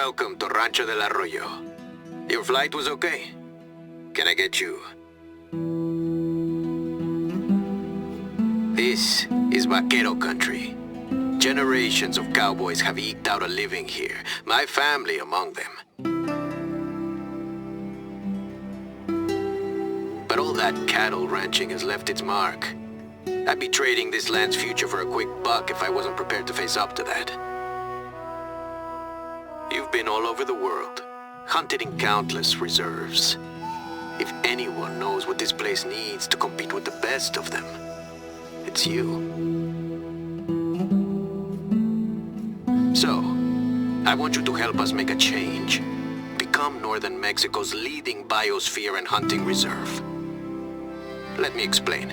welcome to Rancho del Arroyo. Your flight was okay? Can I get you? This is vaquero country. Generations of cowboys have eked out a living here, my family among them. But all that cattle ranching has left its mark. I'd be trading this land's future for a quick buck if I wasn't prepared to face up to that. You've been all over the world, hunted in countless reserves. If anyone knows what this place needs to compete with the best of them, it's you. So, I want you to help us make a change. Become Northern Mexico's leading biosphere and hunting reserve. Let me explain.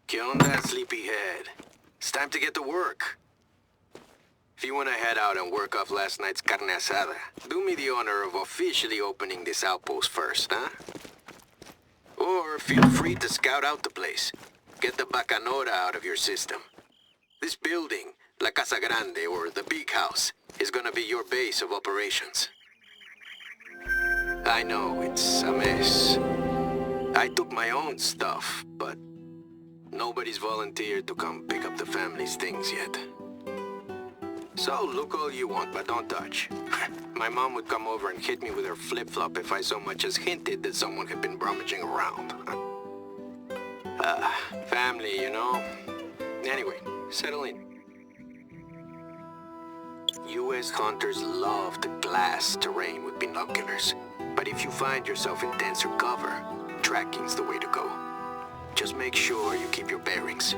¿Qué onda, sleepyhead? It's time to get to work. If you want to head out and work off last night's carne asada, do me the honor of officially opening this outpost first, huh? Or feel free to scout out the place. Get the bacanora out of your system. This building, La Casa Grande, or the Big House, is gonna be your base of operations. I know, it's a mess. I took my own stuff, but nobody's volunteered to come pick up the family's things yet. So look all you want, but don't touch. My mom would come over and hit me with her flip-flop if I so much as hinted that someone had been rummaging around. Family, you know? Anyway, settle in. U.S. hunters love to glass terrain with binoculars. But if you find yourself in denser cover, tracking's the way to go. Just make sure you keep your bearings.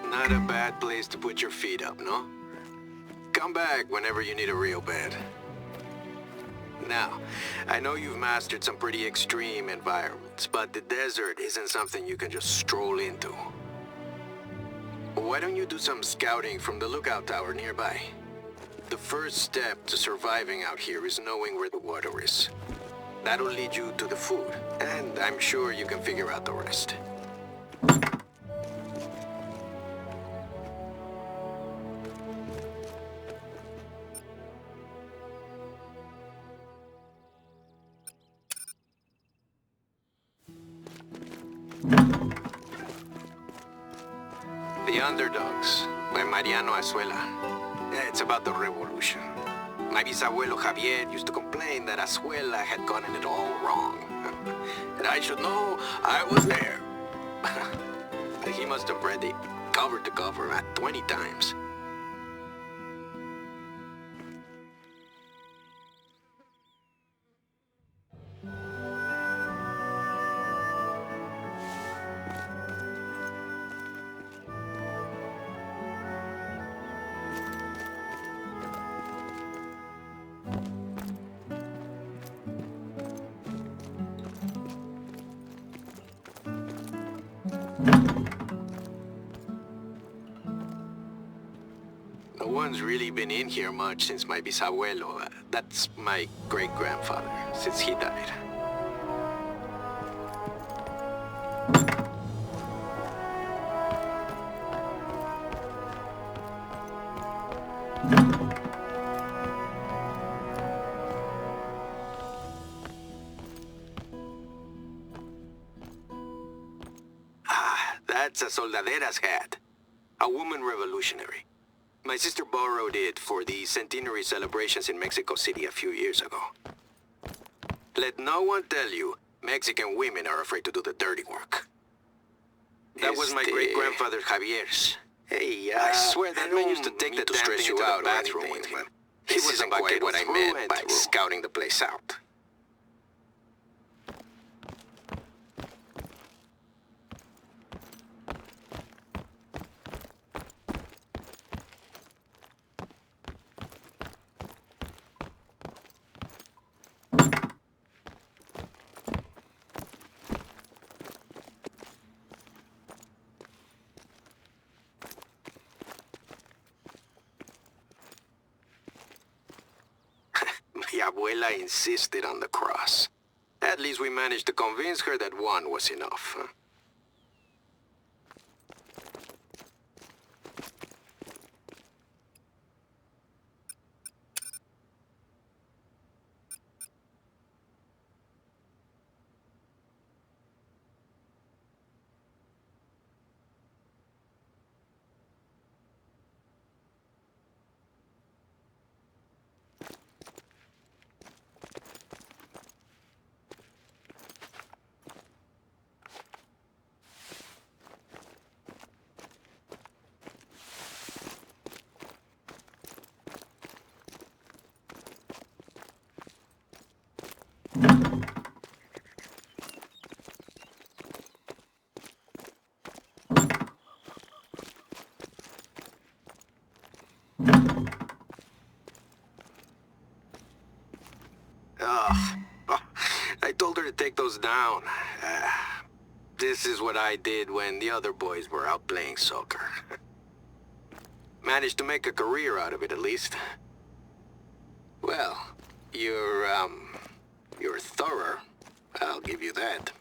Not a bad place to put your feet up, no? Come back whenever you need a real bed. Now, I know you've mastered some pretty extreme environments, but the desert isn't something you can just stroll into. Why don't you do some scouting from the lookout tower nearby? The first step to surviving out here is knowing where the water is. That'll lead you to the food, and I'm sure you can figure out the rest. The Underdogs, by Mariano Azuela. It's about the revolution. My bisabuelo Javier used to complain that Azuela had gotten it all wrong. And I should know I was there. He must have read it cover to cover 20 times. No one's really been in here much since my bisabuelo. That's my great-grandfather, since he died. That's a soldadera's hat. A woman revolutionary. My sister borrowed it for the centenary celebrations in Mexico City a few years ago. Let no one tell you Mexican women are afraid to do the dirty work. That was my great-grandfather Javier's. Hey, I swear that man used to take the damn thing into the bathroom with him. He wasn't quite what I meant by scouting the place out. Abuela insisted on the cross. At least we managed to convince her that one was enough. Huh? Ugh. Oh, I told her to take those down. This is what I did when the other boys were out playing soccer. Managed to make a career out of it, at least. Well, you're thorough. I'll give you that.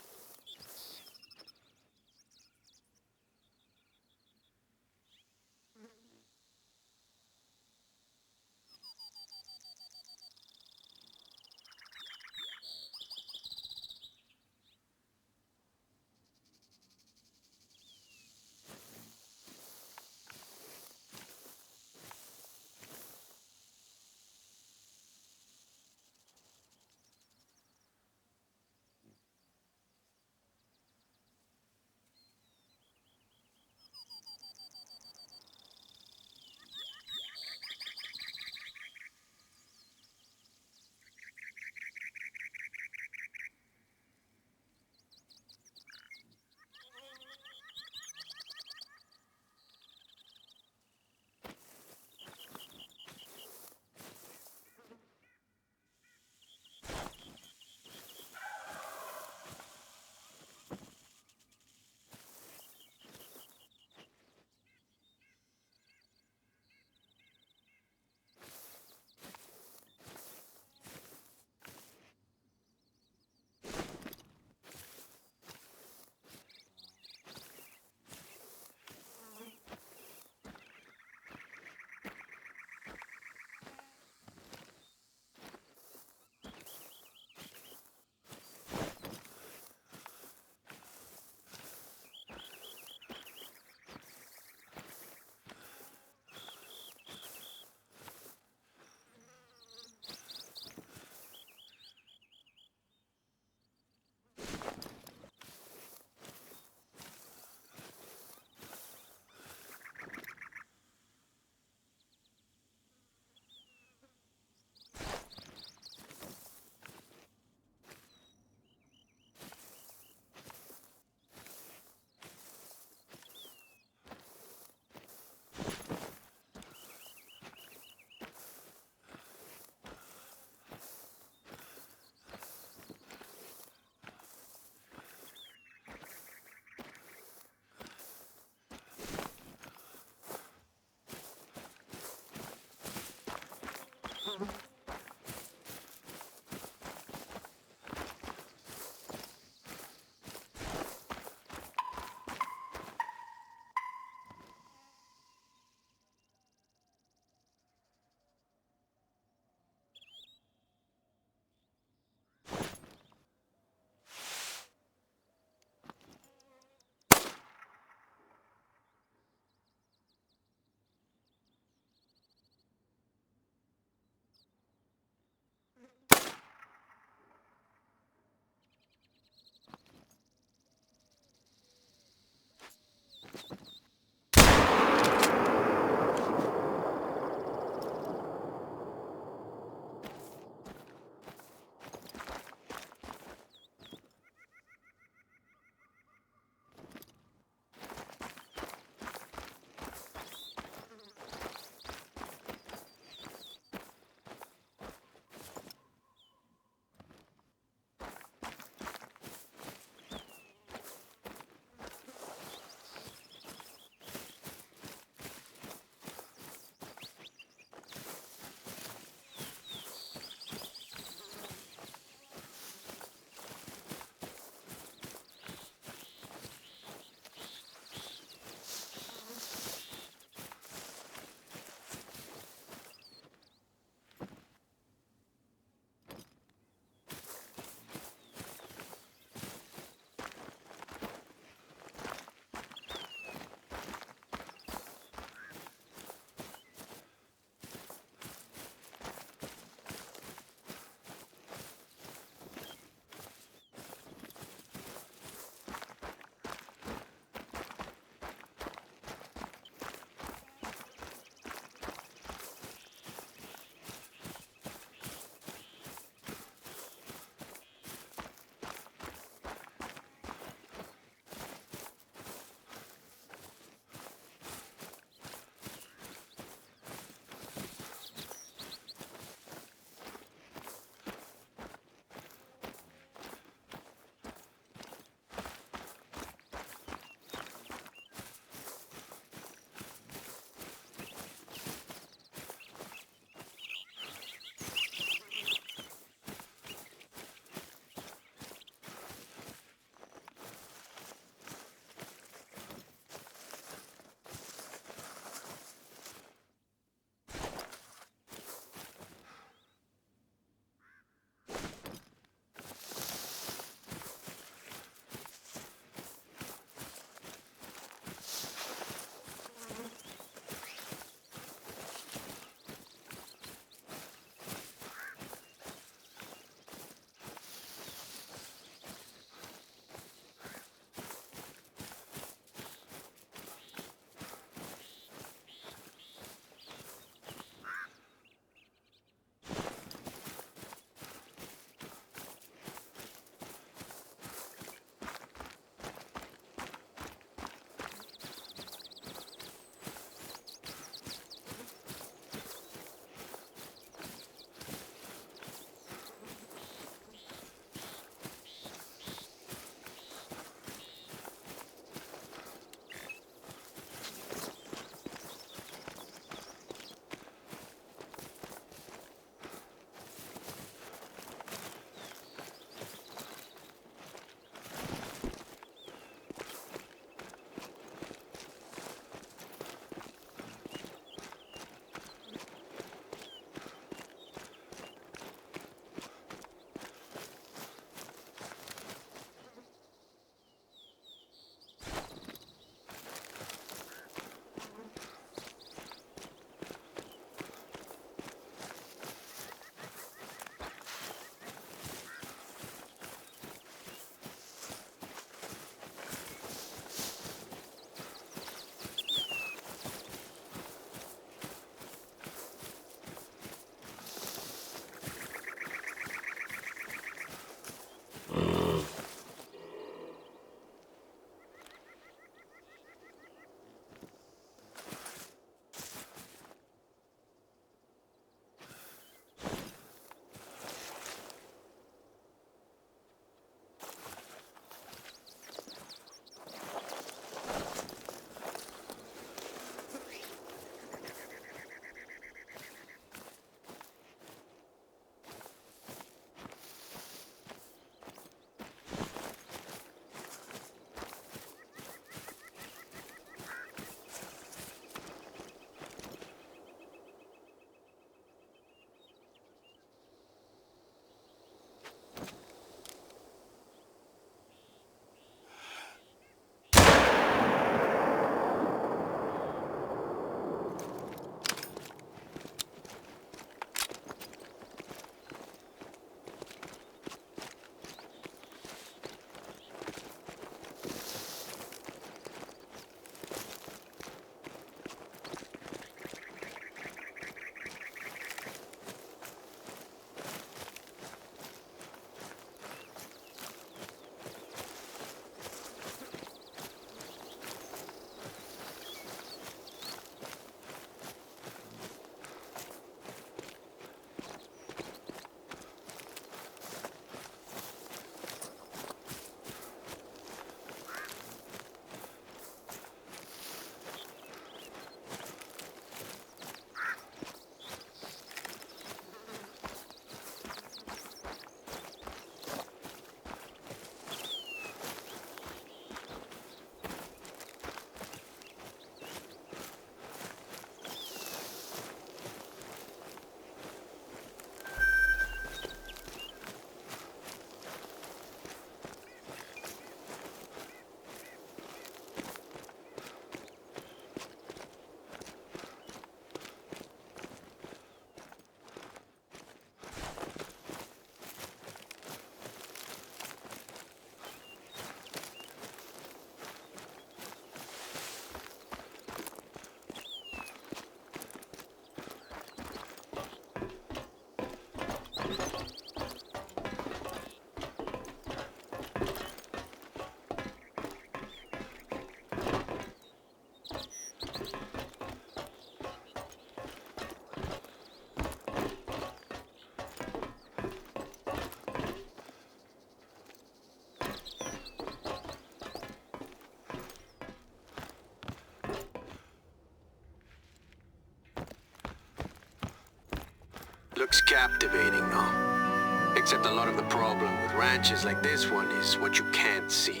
Looks captivating, no? Except a lot of the problem with ranches like this one is what you can't see.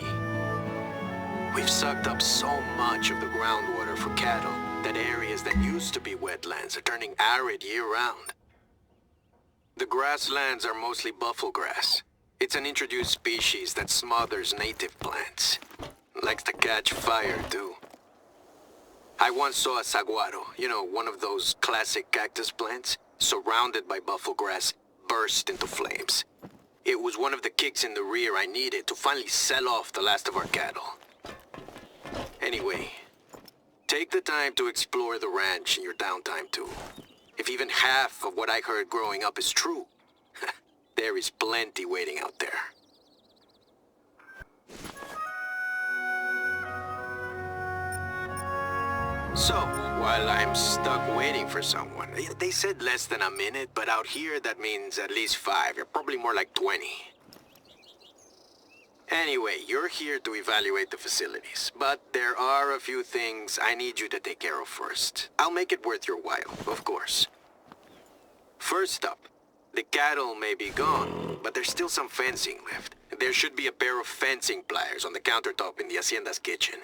We've sucked up so much of the groundwater for cattle that areas that used to be wetlands are turning arid year-round. The grasslands are mostly buffalo grass. It's an introduced species that smothers native plants. Likes to catch fire, too. I once saw a saguaro, you know, one of those classic cactus plants, surrounded by buffalo grass, burst into flames. It was one of the kicks in the rear I needed to finally sell off the last of our cattle. Anyway, take the time to explore the ranch in your downtime, too. If even half of what I heard growing up is true, there is plenty waiting out there. So, while I'm stuck waiting for someone, they said less than a minute, but out here that means at least 5. You're probably more like 20. Anyway, you're here to evaluate the facilities, but there are a few things I need you to take care of first. I'll make it worth your while, of course. First up, the cattle may be gone, but there's still some fencing left. There should be a pair of fencing pliers on the countertop in the hacienda's kitchen.